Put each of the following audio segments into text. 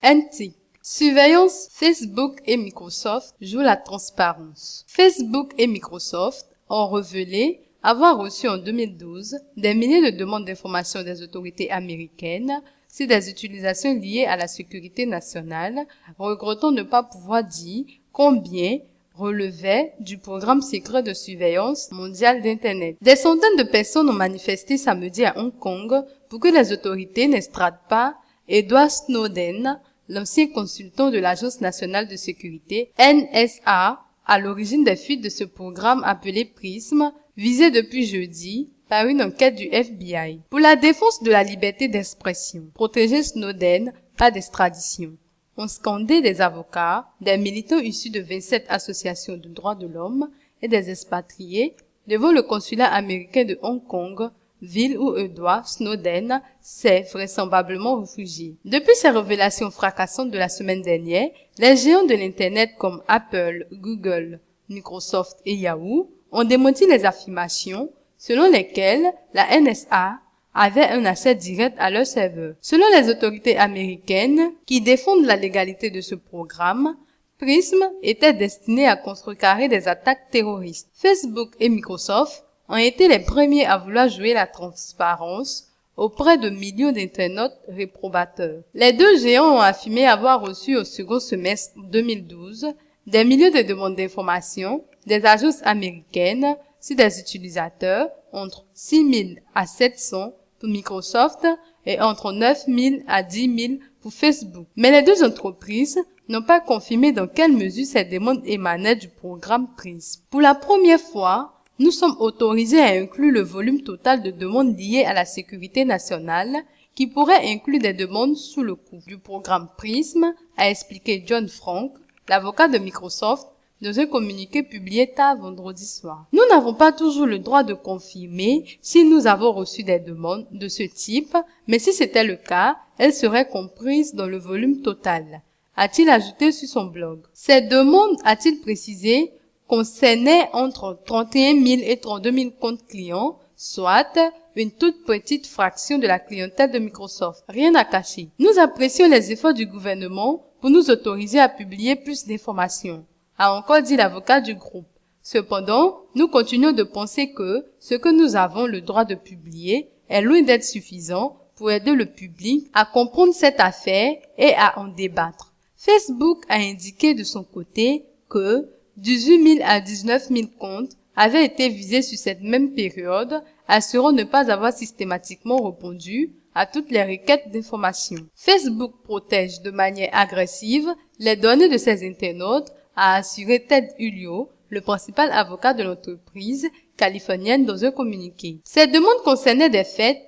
NT. Surveillance, Facebook et Microsoft jouent la transparence. Facebook et Microsoft ont révélé avoir reçu en 2012 des milliers de demandes d'information des autorités américaines sur des utilisations liées à la sécurité nationale, regrettant ne pas pouvoir dire combien relevait du programme secret de surveillance mondiale d'Internet. Des centaines de personnes ont manifesté samedi à Hong Kong pour que les autorités n'extradent pas Edward Snowden, l'ancien consultant de l'Agence nationale de sécurité NSA, à l'origine des fuites de ce programme appelé PRISM, visé depuis jeudi par une enquête du FBI. Pour la défense de la liberté d'expression, protéger Snowden, pas d'extradition, ont scandé des avocats, des militants issus de 27 associations de droits de l'homme et des expatriés devant le consulat américain de Hong Kong, ville où Edward Snowden s'est vraisemblablement réfugié. Depuis ces révélations fracassantes de la semaine dernière, les géants de l'Internet comme Apple, Google, Microsoft et Yahoo ont démenti les affirmations selon lesquelles la NSA avait un accès direct à leur serveur. Selon les autorités américaines qui défendent la légalité de ce programme, PRISM était destiné à contrecarrer des attaques terroristes. Facebook et Microsoft ont été les premiers à vouloir jouer la transparence auprès de millions d'internautes réprobateurs. Les deux géants ont affirmé avoir reçu au second semestre 2012 des milliers de demandes d'informations des agences américaines sur des utilisateurs entre 6 000 à 700 pour Microsoft et entre 9 000 à 10 000 pour Facebook. Mais les deux entreprises n'ont pas confirmé dans quelle mesure ces demandes émanaient du programme PRISM. Pour la première fois, nous sommes autorisés à inclure le volume total de demandes liées à la sécurité nationale qui pourrait inclure des demandes sous le coup du programme PRISM, a expliqué John Frank, l'avocat de Microsoft, dans un communiqué publié tard vendredi soir. Nous n'avons pas toujours le droit de confirmer si nous avons reçu des demandes de ce type, mais si c'était le cas, elles seraient comprises dans le volume total, a-t-il ajouté sur son blog. Ces demandes, a-t-il précisé, concernaient entre 31 000 et 32 000 comptes clients, soit une toute petite fraction de la clientèle de Microsoft. Rien à cacher. Nous apprécions les efforts du gouvernement pour nous autoriser à publier plus d'informations, a encore dit l'avocat du groupe. Cependant, nous continuons de penser que ce que nous avons le droit de publier est loin d'être suffisant pour aider le public à comprendre cette affaire et à en débattre. Facebook a indiqué de son côté que 18 000 à 19 000 comptes avaient été visés sur cette même période, assurant ne pas avoir systématiquement répondu à toutes les requêtes d'information. Facebook protège de manière agressive les données de ses internautes, a assuré Ted Ulio, le principal avocat de l'entreprise californienne dans un communiqué. Ces demandes concernaient des faits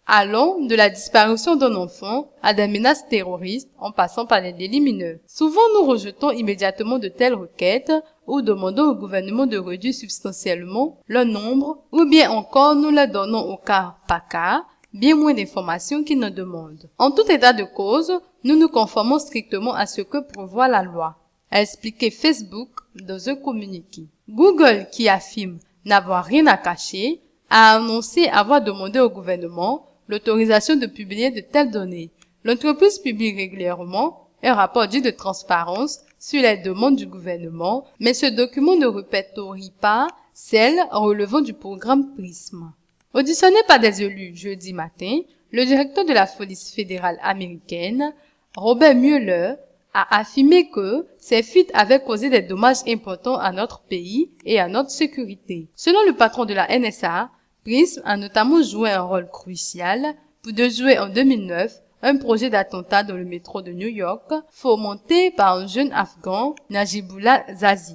allant de la disparition d'un enfant à des menaces terroristes en passant par les délits mineurs. Souvent, nous rejetons immédiatement de telles requêtes ou demandons au gouvernement de réduire substantiellement leur nombre ou bien encore nous leur donnons au cas par cas bien moins d'informations qu'ils ne demandent. En tout état de cause, nous nous conformons strictement à ce que prévoit la loi, a expliqué Facebook dans un communiqué. Google, qui affirme n'avoir rien à cacher, a annoncé avoir demandé au gouvernement l'autorisation de publier de telles données. L'entreprise publie régulièrement un rapport dit de transparence sur les demandes du gouvernement, mais ce document ne répertorie pas celles relevant du programme PRISM. Auditionné par des élus jeudi matin, le directeur de la police fédérale américaine, Robert Mueller, a affirmé que ces fuites avaient causé des dommages importants à notre pays et à notre sécurité. Selon le patron de la NSA, PRISM a notamment joué un rôle crucial pour déjouer en 2009 un projet d'attentat dans le métro de New York, fomenté par un jeune Afghan, Najibullah Zazi.